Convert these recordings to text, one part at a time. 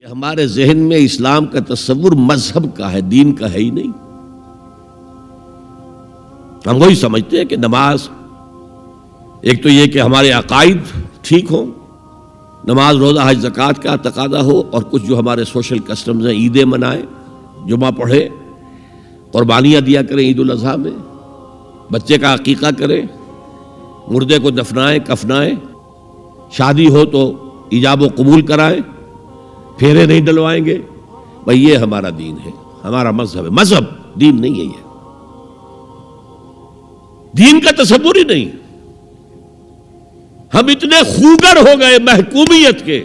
ہمارے ذہن میں اسلام کا تصور مذہب کا ہے، دین کا ہے ہی نہیں۔ ہم وہی سمجھتے ہیں کہ نماز، ایک تو یہ کہ ہمارے عقائد ٹھیک ہوں، نماز روزہ حج زکوٰۃ کا تقاضا ہو، اور کچھ جو ہمارے سوشل کسٹمز ہیں، عیدیں منائیں، جمعہ پڑھے، قربانیاں دیا کریں عید الاضحیٰ میں، بچے کا عقیقہ کریں، مردے کو دفنائیں کفنائیں، شادی ہو تو ایجاب و قبول کرائیں، پھیرے نہیں ڈلوائیں گے۔ بھئی یہ ہمارا دین ہے، ہمارا مذہب ہے۔ مذہب دین نہیں ہے، یہ دین کا تصور ہی نہیں۔ ہم اتنے خوگر ہو گئے محکومیت کے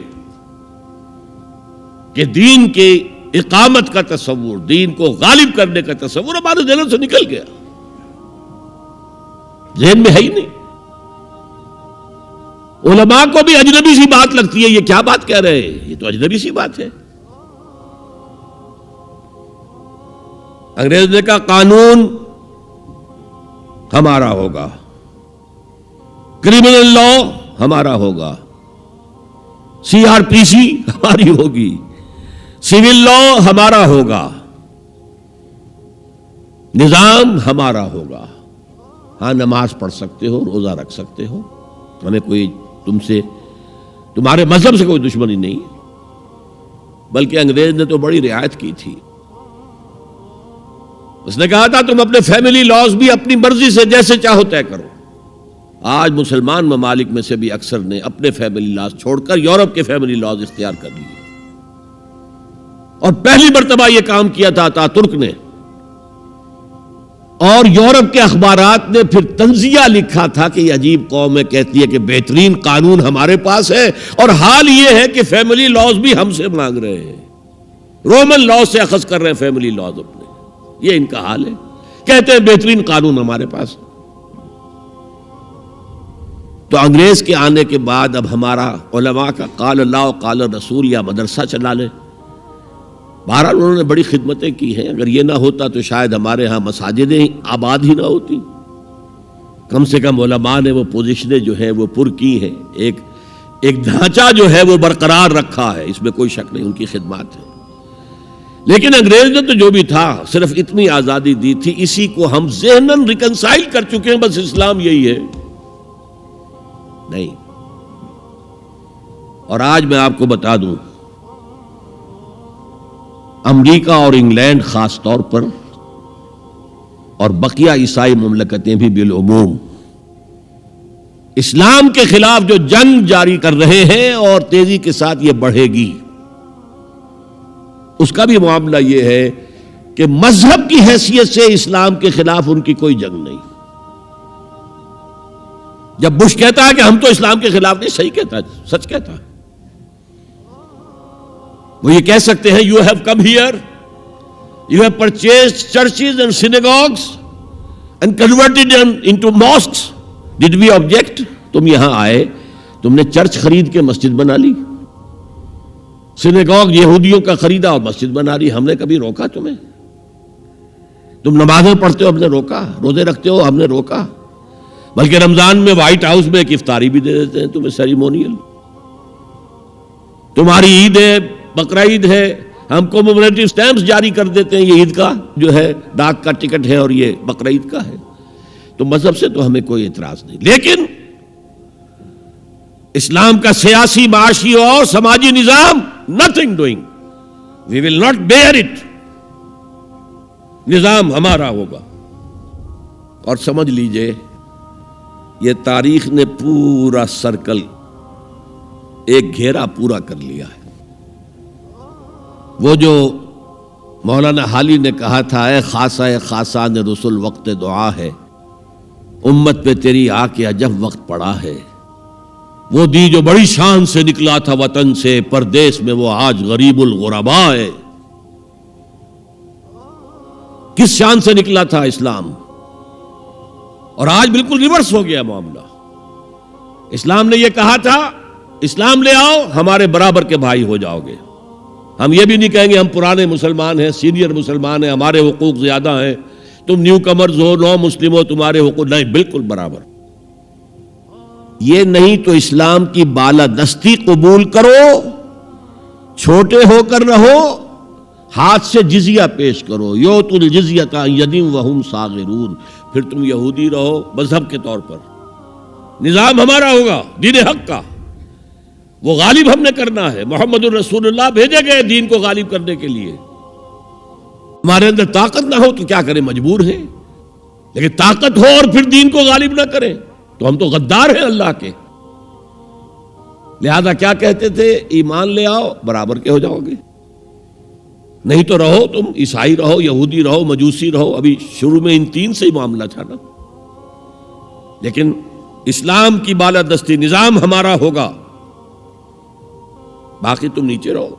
کہ دین کے اقامت کا تصور، دین کو غالب کرنے کا تصور ہمارے ذہنوں سے نکل گیا، ذہن میں ہے ہی نہیں۔ علماء کو بھی اجنبی سی بات لگتی ہے، یہ کیا بات کہہ رہے ہیں، یہ تو اجنبی سی بات ہے۔ انگریز نے کہا قانون ہمارا ہوگا، کرمنل لا ہمارا ہوگا، CRPC ہماری ہوگی، سول لا ہمارا ہوگا، نظام ہمارا ہوگا۔ ہاں نماز پڑھ سکتے ہو، روزہ رکھ سکتے ہو، ہمیں کوئی تم سے، تمہارے مذہب سے کوئی دشمنی نہیں، بلکہ انگریز نے تو بڑی رعایت کی تھی۔ اس نے کہا تھا تم اپنے فیملی لاز بھی اپنی مرضی سے جیسے چاہو طے کرو۔ آج مسلمان ممالک میں سے بھی اکثر نے اپنے فیملی لاز چھوڑ کر یورپ کے فیملی لاز اختیار کر لیے، اور پہلی مرتبہ یہ کام کیا تھا ترک نے، اور یورپ کے اخبارات نے پھر تنزیہ لکھا تھا کہ یہ عجیب قوم ہے، کہتی ہے کہ بہترین قانون ہمارے پاس ہے، اور حال یہ ہے کہ فیملی لاز بھی ہم سے مانگ رہے ہیں، رومن لاز سے اخذ کر رہے ہیں فیملی لاز اپنے۔ یہ ان کا حال ہے، کہتے ہیں بہترین قانون ہمارے پاس۔ تو انگریز کے آنے کے بعد اب ہمارا علماء کا قال اللہ و قال رسول یا مدرسہ چلا لیں۔ بہرحال انہوں نے بڑی خدمتیں کی ہیں، اگر یہ نہ ہوتا تو شاید ہمارے ہاں مساجدیں آباد ہی نہ ہوتی۔ کم سے کم علماء نے وہ پوزیشنیں جو ہیں وہ پر کی ہیں، ایک ڈھانچہ جو ہے وہ برقرار رکھا ہے، اس میں کوئی شک نہیں، ان کی خدمات ہے۔ لیکن انگریز نے تو جو بھی تھا صرف اتنی آزادی دی تھی، اسی کو ہم ذہناً ریکنسائل کر چکے ہیں، بس اسلام یہی ہے نہیں۔ اور آج میں آپ کو بتا دوں، امریکہ اور انگلینڈ خاص طور پر، اور بقیہ عیسائی مملکتیں بھی بالعموم، اسلام کے خلاف جو جنگ جاری کر رہے ہیں، اور تیزی کے ساتھ یہ بڑھے گی، اس کا بھی معاملہ یہ ہے کہ مذہب کی حیثیت سے اسلام کے خلاف ان کی کوئی جنگ نہیں۔ جب بش کہتا ہے کہ ہم تو اسلام کے خلاف نہیں، صحیح کہتا ہے، سچ کہتا ہے۔ وہ یہ کہہ سکتے ہیں you have come here, you have purchased churches and synagogues and converted them into mosques. Did we object? تم یہاں آئے، تم نے چرچ خرید کے مسجد بنا لی، سینیگوگ یہودیوں کا خریدا اور مسجد بنا لی، ہم نے کبھی روکا تمہیں؟ تم نمازیں پڑھتے ہو، ہم نے روکا؟ روزے رکھتے ہو، ہم نے روکا؟ بلکہ رمضان میں وائٹ ہاؤس میں ایک افطاری بھی دے دیتے ہیں تمہیں، سیریمونیل۔ تمہاری عید ہے، بقرعید ہے، ہم کو کمیموریٹو سٹیمپس جاری کر دیتے ہیں، یہ عید کا جو ہے ڈاک کا ٹکٹ ہے اور یہ بقرعید کا ہے۔ تو مذہب سے تو ہمیں کوئی اعتراض نہیں، لیکن اسلام کا سیاسی، معاشی اور سماجی نظام nothing doing, we will not bear it، نظام ہمارا ہوگا۔ اور سمجھ لیجئے یہ تاریخ نے پورا سرکل، ایک گھیرا پورا کر لیا ہے۔ وہ جو مولانا حالی نے کہا تھا، اے خاصہ خاصان رسول وقت دعا ہے، امت پہ تیری آ کے عجب وقت پڑا ہے، وہ دی جو بڑی شان سے نکلا تھا وطن سے، پردیس میں وہ آج غریب الغرباء ہے۔ کس شان سے نکلا تھا اسلام، اور آج بالکل ریورس ہو گیا معاملہ۔ اسلام نے یہ کہا تھا اسلام لے آؤ، ہمارے برابر کے بھائی ہو جاؤ گے۔ ہم یہ بھی نہیں کہیں گے ہم پرانے مسلمان ہیں، سینئر مسلمان ہیں، ہمارے حقوق زیادہ ہیں، تم نیو کمرز ہو، نو مسلم ہو، تمہارے حقوق نہیں، بالکل برابر۔ یہ نہیں تو اسلام کی بالادستی قبول کرو چھوٹے ہو کر رہو، ہاتھ سے جزیہ پیش کرو، یوت الجزیۃ عن ید وہم صاغرون، پھر تم یہودی رہو مذہب کے طور پر، نظام ہمارا ہوگا دین حق کا، وہ غالب ہم نے کرنا ہے، محمد الرسول اللہ بھیجے گئے دین کو غالب کرنے کے لیے، ہمارے اندر طاقت نہ ہو تو کیا کریں، مجبور ہیں، لیکن طاقت ہو اور پھر دین کو غالب نہ کریں تو ہم تو غدار ہیں اللہ کے۔ لہذا کیا کہتے تھے، ایمان لے آؤ برابر کے ہو جاؤ گے، نہیں تو رہو تم عیسائی رہو، یہودی رہو، مجوسی رہو۔ ابھی شروع میں ان تین سے ہی معاملہ تھا نا، لیکن اسلام کی بالادستی، نظام ہمارا ہوگا، باقی تم نیچے رہو،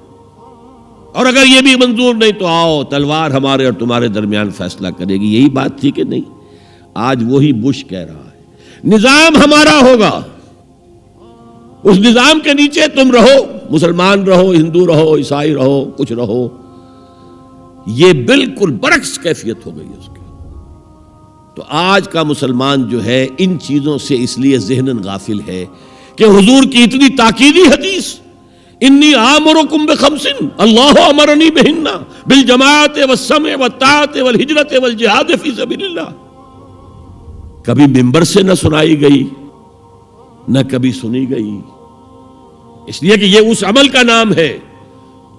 اور اگر یہ بھی منظور نہیں تو آؤ تلوار ہمارے اور تمہارے درمیان فیصلہ کرے گی۔ یہی بات تھی کہ نہیں؟ آج وہی بش کہہ رہا ہے نظام ہمارا ہوگا، اس نظام کے نیچے تم رہو، مسلمان رہو، ہندو رہو، عیسائی رہو، کچھ رہو۔ یہ بالکل برعکس کیفیت ہو گئی اس کی۔ تو آج کا مسلمان جو ہے ان چیزوں سے اس لیے ذہناً غافل ہے کہ حضور کی اتنی تاکیدی حدیث، انی آمرکم بخمس اللہ امرنی بہن بالجماعت والسمع والطاعت والہجرت والجہاد فی سبیل اللہ، کبھی ممبر سے نہ سنائی گئی نہ کبھی سنی گئی، اس لیے کہ یہ اس عمل کا نام ہے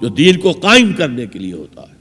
جو دین کو قائم کرنے کے لیے ہوتا ہے۔